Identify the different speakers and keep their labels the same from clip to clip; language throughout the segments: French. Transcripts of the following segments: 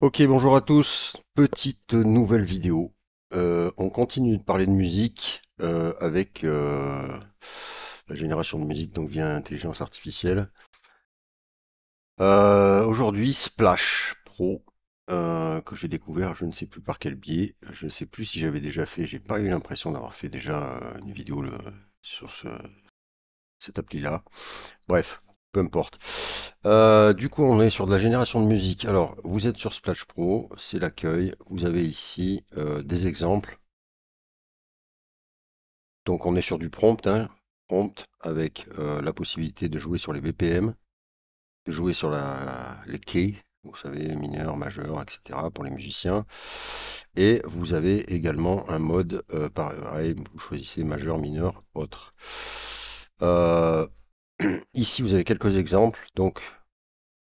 Speaker 1: Ok, bonjour à tous. Petite nouvelle vidéo. On continue de parler de musique avec la génération de musique donc via intelligence artificielle. Aujourd'hui, Splash Pro que j'ai découvert, je ne sais plus par quel biais. Je ne sais plus si j'avais déjà fait. J'ai pas eu l'impression d'avoir fait déjà une vidéo sur cette appli-là. Bref, peu importe. Du coup, on est sur de la génération de musique. Alors, vous êtes sur Splash Pro, c'est l'accueil. Vous avez ici des exemples. Donc, on est sur du prompt, hein, prompt avec la possibilité de jouer sur les BPM, de jouer sur les keys, vous savez, mineur, majeur, etc. pour les musiciens. Et vous avez également un mode pareil, vous choisissez majeur, mineur, autre. Euh, Ici, vous avez quelques exemples. Donc,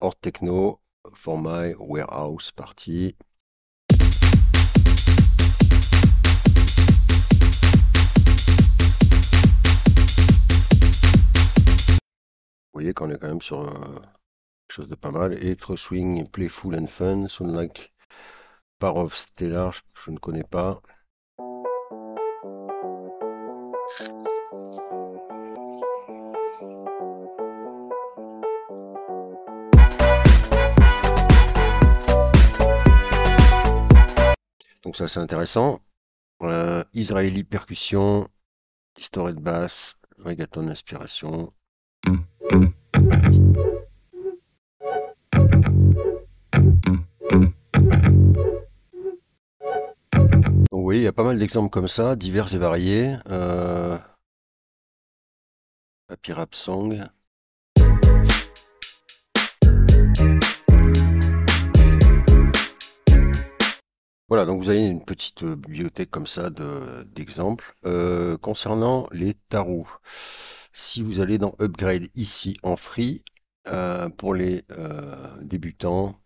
Speaker 1: Hors Techno, For My Warehouse Party. Vous voyez qu'on est quand même sur quelque chose de pas mal. Electro Swing, Playful and Fun, Sound Like Part of Stellar, je ne connais pas. Donc ça c'est intéressant. Israeli Percussion, Distorted Bass, Reggaeton Inspiration. Donc oui, il y a pas mal d'exemples comme ça, divers et variés. Happy Rap Song. Voilà, donc vous avez une petite bibliothèque comme ça d'exemples. Concernant les tarots, si vous allez dans Upgrade ici en free, pour les débutants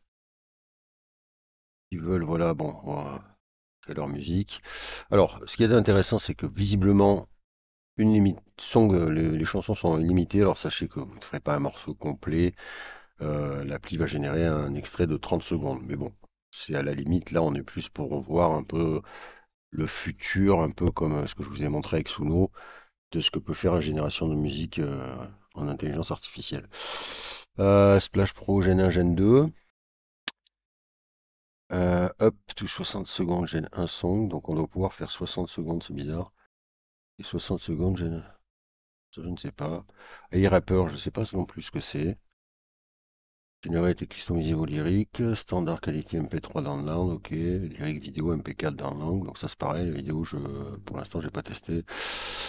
Speaker 1: qui veulent, voilà, bon, créer leur musique. Alors, ce qui est intéressant, c'est que visiblement, une limite, les chansons sont limitées. Alors sachez que vous ne ferez pas un morceau complet. L'appli va générer un extrait de 30 secondes. Mais bon, c'est à la limite, là, on est plus pour voir un peu le futur, un peu comme ce que je vous ai montré avec Suno, de ce que peut faire la génération de musique en intelligence artificielle. Splash Pro Gen 1, Gen 2. Up to 60 secondes, Gen 1 song. Donc on doit pouvoir faire 60 secondes, c'est bizarre. Et 60 secondes, Gen... ça, je ne sais pas. A-Rapper, je ne sais pas non plus ce que c'est. Generate et customiser vos lyriques. Standard qualité MP3 download, ok. Lyrique vidéo MP4 download. Donc ça c'est pareil, la vidéo, pour l'instant j'ai pas testé.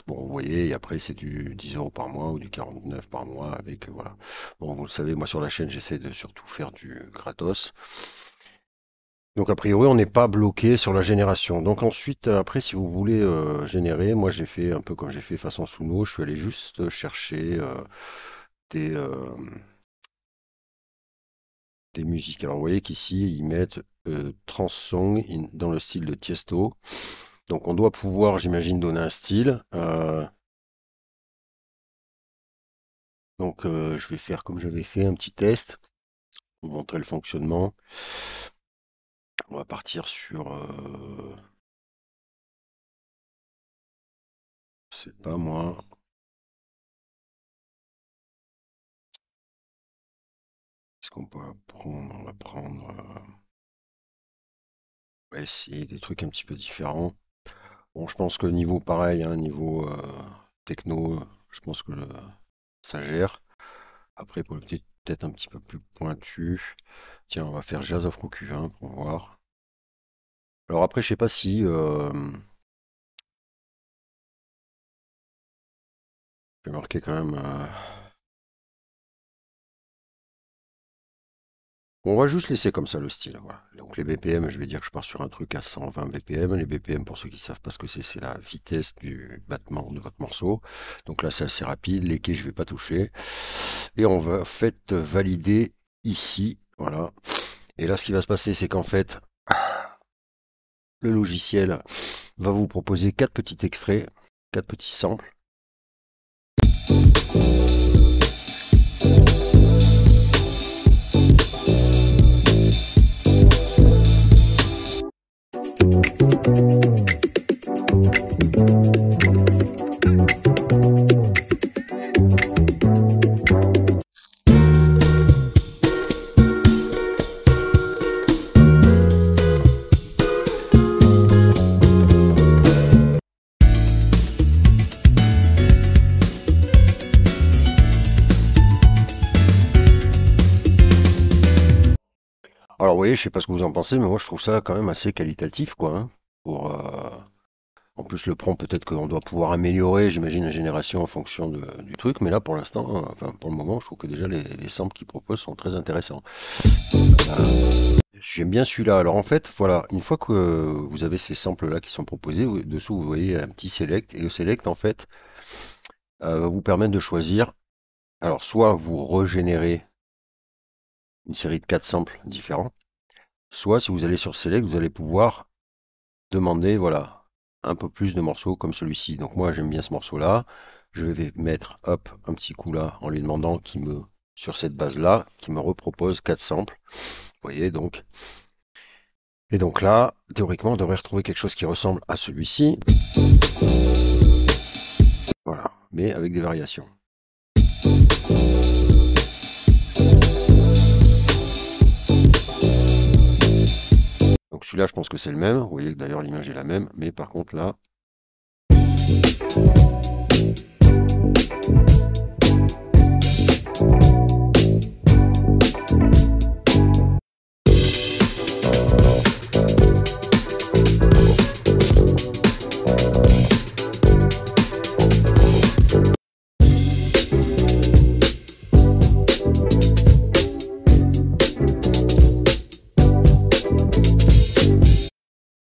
Speaker 1: Bon, vous voyez, et après c'est du 10 € par mois ou du 49 par mois avec, voilà. Bon, vous le savez, moi sur la chaîne j'essaie de surtout faire du gratos. Donc a priori on n'est pas bloqué sur la génération. Donc ensuite, après si vous voulez générer, moi j'ai fait un peu comme j'ai fait façon Suno, je suis allé juste chercher des, euh, des musiques. Alors vous voyez qu'ici ils mettent trance song dans le style de Tiesto. Donc on doit pouvoir, j'imagine, donner un style. Donc je vais faire comme j'avais fait un petit test pour vous montrer le fonctionnement. On va partir sur, c'est pas moi. Est-ce qu'on peut prendre? On va prendre, on va essayer des trucs un petit peu différents. Bon, je pense que niveau pareil, hein, niveau techno, je pense que ça gère. Après, pour le petit peut-être un petit peu plus pointu. Tiens, on va faire Jazz of Q1 pour voir. Alors après, je sais pas si je vais marquer quand même. On va juste laisser comme ça le style. Voilà. Donc les BPM, je vais dire que je pars sur un truc à 120 BPM. Les BPM, pour ceux qui savent pas ce que c'est la vitesse du battement de votre morceau. Donc là, c'est assez rapide. Les keys, je vais pas toucher. Et on va fait valider ici. Voilà. Et là, ce qui va se passer, c'est qu'en fait, le logiciel va vous proposer quatre petits extraits, quatre petits samples. Alors, vous voyez, je sais pas ce que vous en pensez, mais moi, je trouve ça quand même assez qualitatif, quoi, hein, pour, en plus, le prompt, peut-être qu'on doit pouvoir améliorer, j'imagine, la génération en fonction du truc, mais là, pour l'instant, enfin, pour le moment, je trouve que déjà, les samples qu'ils proposent sont très intéressants. J'aime bien celui-là. Alors, en fait, voilà, une fois que vous avez ces samples-là qui sont proposés, dessous, vous voyez un petit select, et le select, en fait, va vous permettre de choisir. Alors, soit vous régénérez une série de 4 samples différents, soit si vous allez sur Select, vous allez pouvoir demander, voilà, un peu plus de morceaux comme celui-ci. Donc moi, j'aime bien ce morceau-là. Je vais mettre, hop, un petit coup là, en lui demandant sur cette base-là, qui me repropose 4 samples. Vous voyez, donc. Et donc là, théoriquement, on devrait retrouver quelque chose qui ressemble à celui-ci. Voilà, mais avec des variations. Donc celui-là, je pense que c'est le même. Vous voyez que d'ailleurs l'image est la même, mais par contre là,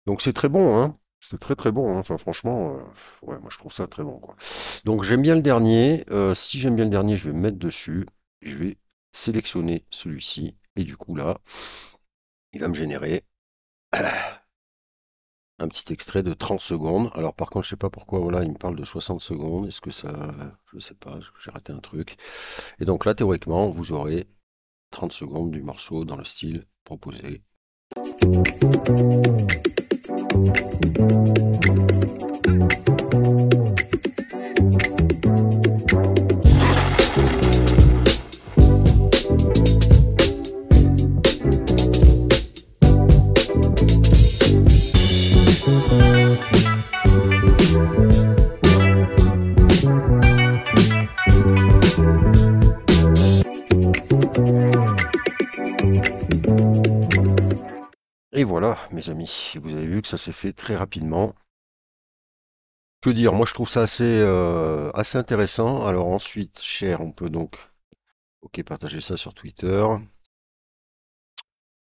Speaker 1: donc c'est très bon, hein. C'est très très bon, hein. Enfin franchement, ouais, moi je trouve ça très bon, quoi. Donc j'aime bien le dernier. Si j'aime bien le dernier, je vais me mettre dessus. Je vais sélectionner celui-ci. Et du coup là, il va me générer un petit extrait de 30 secondes. Alors par contre, je sais pas pourquoi, voilà, il me parle de 60 secondes. Est-ce que ça... Je sais pas, est-ce que j'ai raté un truc. Et donc là, théoriquement, vous aurez 30 secondes du morceau dans le style proposé. Et voilà, mes amis, vous avez vu que ça s'est fait très rapidement. Que dire? Moi, je trouve ça assez intéressant. Alors ensuite, cher, on peut donc, ok, partager ça sur Twitter.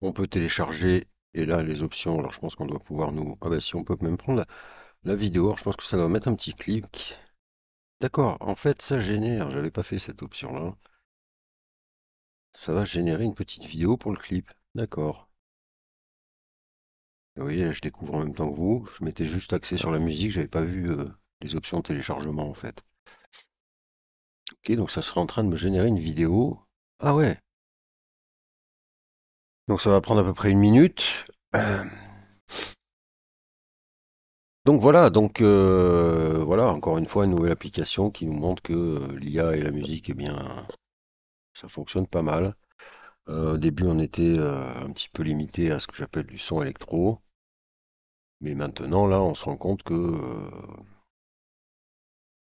Speaker 1: On peut télécharger. Et là, les options. Alors, je pense qu'on doit pouvoir nous. Ah bah si, on peut même prendre la vidéo. Alors, je pense que ça va mettre un petit clic. D'accord. En fait, ça génère. J'avais pas fait cette option-là. Ça va générer une petite vidéo pour le clip. D'accord. Vous voyez, là, je découvre en même temps que vous. Je m'étais juste axé sur la musique. J'avais pas vu les options de téléchargement en fait. Ok, donc ça serait en train de me générer une vidéo. Ah ouais. Donc ça va prendre à peu près une minute. Donc voilà, voilà, encore une fois, une nouvelle application qui nous montre que l'IA et la musique, eh bien, ça fonctionne pas mal. Au début, on était un petit peu limité à ce que j'appelle du son électro, mais maintenant, là, on se rend compte que,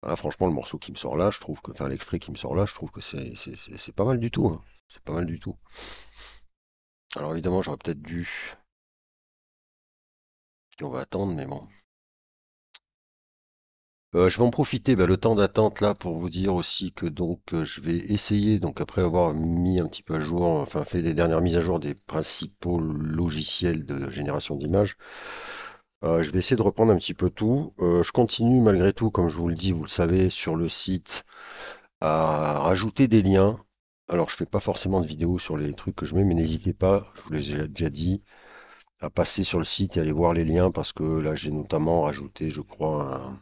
Speaker 1: voilà, franchement, le morceau qui me sort là, je trouve que, enfin, l'extrait qui me sort là, je trouve que c'est pas mal du tout, hein. C'est pas mal du tout. Alors évidemment, j'aurais peut-être dû, puis on va attendre, mais bon. Je vais en profiter, bah, le temps d'attente là pour vous dire aussi que donc je vais essayer, donc après avoir mis un petit peu à jour, enfin fait les dernières mises à jour des principaux logiciels de génération d'images, je vais essayer de reprendre un petit peu tout. Je continue malgré tout, comme je vous le dis, vous le savez, sur le site à rajouter des liens. Alors je fais pas forcément de vidéos sur les trucs que je mets, mais n'hésitez pas, je vous l'ai déjà dit, à passer sur le site et aller voir les liens parce que là j'ai notamment rajouté, je crois,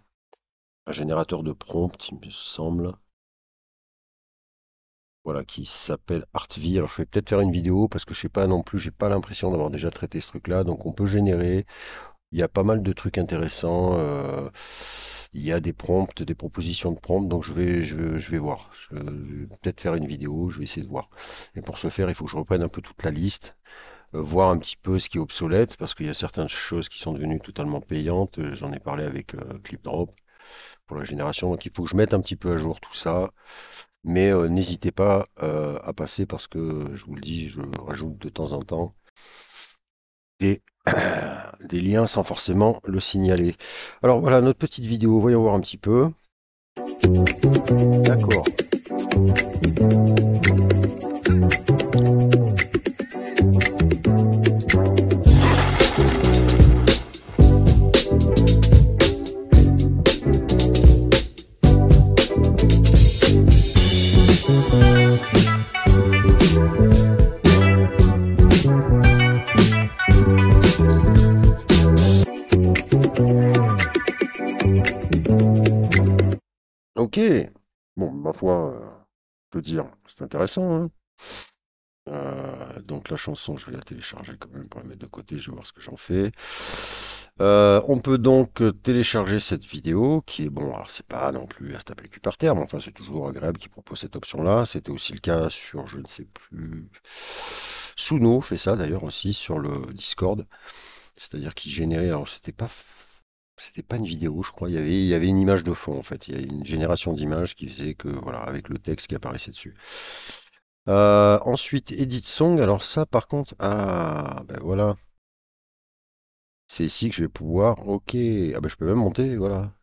Speaker 1: un générateur de prompt, il me semble, voilà, qui s'appelle Artvie. Alors je vais peut-être faire une vidéo parce que je sais pas non plus, j'ai pas l'impression d'avoir déjà traité ce truc-là. Donc on peut générer. Il y a pas mal de trucs intéressants. Il y a des prompts, des propositions de prompts. Donc je vais voir. Je vais peut-être faire une vidéo. Je vais essayer de voir. Et pour ce faire, il faut que je reprenne un peu toute la liste, voir un petit peu ce qui est obsolète parce qu'il y a certaines choses qui sont devenues totalement payantes. J'en ai parlé avec ClipDrop pour la génération. Donc il faut que je mette un petit peu à jour tout ça. Mais n'hésitez pas à passer parce que je vous le dis, je rajoute de temps en temps. des, des liens sans forcément le signaler. Alors voilà notre petite vidéo, voyons voir un petit peu. D'accord. Ok. Bon, ma foi, je peux dire, c'est intéressant, hein. Donc la chanson, je vais la télécharger quand même pour la mettre de côté, je vais voir ce que j'en fais. On peut donc télécharger cette vidéo qui est bon, alors c'est pas non plus à se taper le cul par terre, mais enfin c'est toujours agréable qu'ils proposent cette option-là. C'était aussi le cas sur, je ne sais plus, Suno fait ça d'ailleurs aussi sur le Discord, c'est-à-dire qu'il générait, alors c'était pas une vidéo, je crois, il y avait une image de fond en fait, il y a une génération d'images qui faisait que voilà, avec le texte qui apparaissait dessus. Ensuite, Edit Song. Alors ça, par contre, ah, ben voilà, c'est ici que je vais pouvoir. Ok, ah ben je peux même monter, voilà.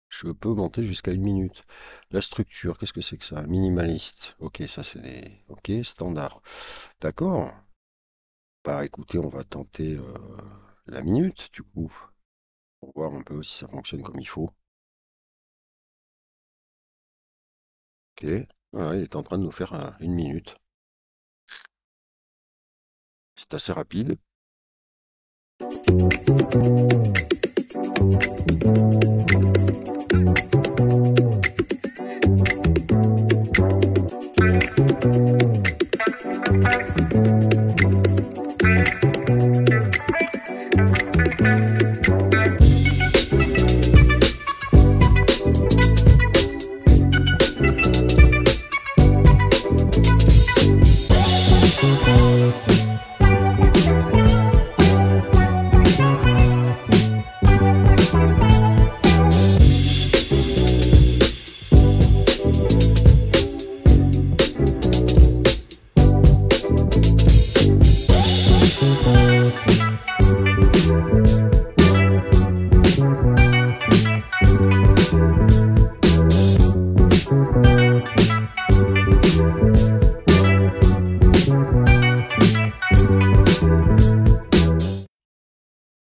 Speaker 1: Je peux monter jusqu'à 1 minute. La structure, qu'est-ce que c'est que ça? Minimaliste. Ok, ça c'est des. Ok, standard. D'accord. Bah écoutez, on va tenter la minute, du coup, pour voir un peu si ça fonctionne comme il faut. Ok. Voilà, il est en train de nous faire 1 minute. C'est assez rapide.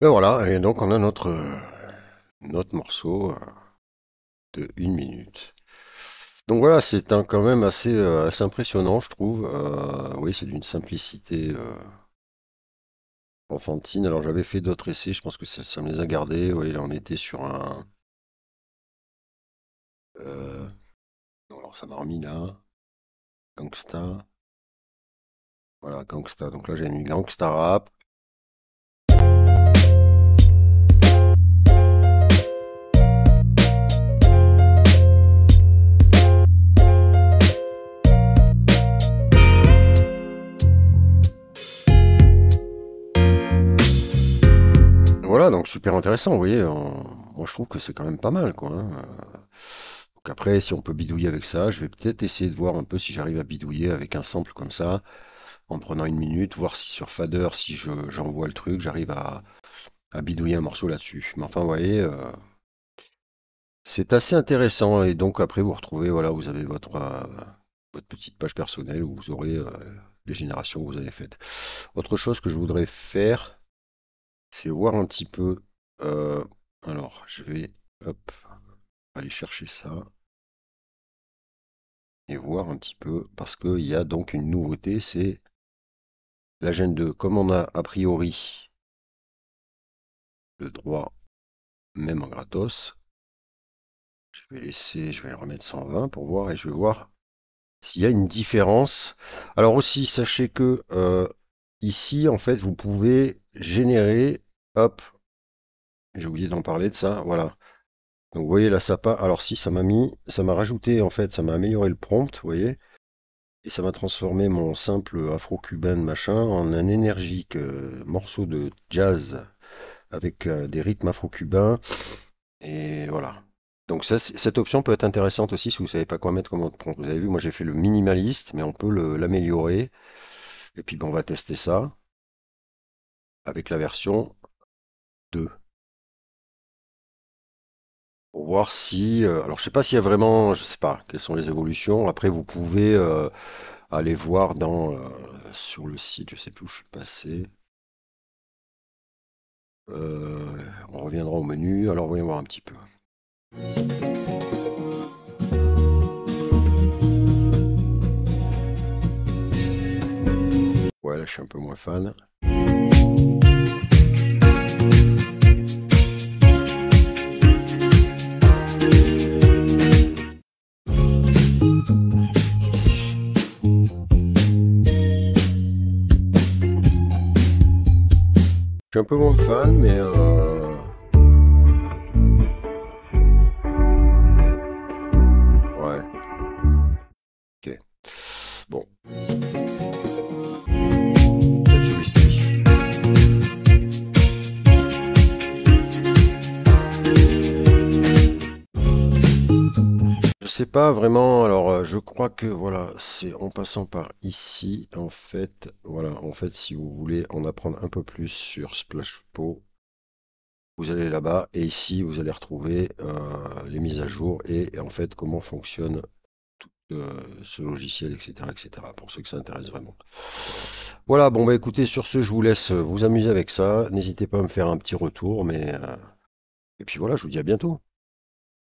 Speaker 1: Ben voilà, et donc on a notre morceau de 1 minute. Donc voilà, c'est quand même assez impressionnant, je trouve. Oui, c'est d'une simplicité enfantine. Alors j'avais fait d'autres essais, je pense que ça me les a gardés. Oui, là on était sur un. Non, alors ça m'a remis là. Gangsta. Voilà, Gangsta. Donc là j'ai mis Gangsta Rap. Voilà, donc super intéressant, vous voyez. Moi je trouve que c'est quand même pas mal, quoi, hein. Donc après, si on peut bidouiller avec ça, je vais peut-être essayer de voir un peu si j'arrive à bidouiller avec un sample comme ça, en prenant 1 minute, voir si sur Fader, si j'envoie le truc, j'arrive à bidouiller un morceau là-dessus. Mais enfin, vous voyez, c'est assez intéressant. Et donc après, vous retrouvez, voilà, vous avez votre petite page personnelle où vous aurez les générations que vous avez faites. Autre chose que je voudrais faire, c'est voir un petit peu. euh, alors, je vais, hop, aller chercher ça et voir un petit peu, parce qu'il y a donc une nouveauté, c'est la gêne 2. Comme on a a priori le droit, même en gratos, je vais remettre 120 pour voir et je vais voir s'il y a une différence. Alors aussi, sachez que ici, en fait, vous pouvez générer, hop, j'ai oublié d'en parler de ça, voilà. Donc vous voyez là, ça pas. Alors si, ça m'a rajouté, en fait, ça m'a amélioré le prompt, vous voyez, et ça m'a transformé mon simple afro-cubain machin en un énergique morceau de jazz avec des rythmes afro-cubains. Et voilà. Donc cette option peut être intéressante aussi si vous savez pas quoi mettre comme autre prompt. Vous avez vu, moi j'ai fait le minimaliste, mais on peut l'améliorer. Et puis ben, on va tester ça. avec la version 2. Pour voir si, alors je sais pas s'il y a vraiment, je sais pas quelles sont les évolutions. Après, vous pouvez aller voir sur le site, je sais plus où je suis passé. On reviendra au menu. Alors voyons voir un petit peu. Ouais, là je suis un peu moins fan. Je suis un peu moins fan, mais ouais, ok. Bon, peut-être celui-ci. Je sais pas vraiment. Alors, je crois que voilà, c'est en passant par ici, en fait, voilà, en fait, si vous voulez en apprendre un peu plus sur Splashpo, vous allez là-bas et ici, vous allez retrouver les mises à jour et en fait comment fonctionne ce logiciel, etc., etc. Pour ceux que ça intéresse vraiment. Voilà, bon bah écoutez, sur ce, je vous laisse vous amuser avec ça. N'hésitez pas à me faire un petit retour, mais et puis voilà, je vous dis à bientôt.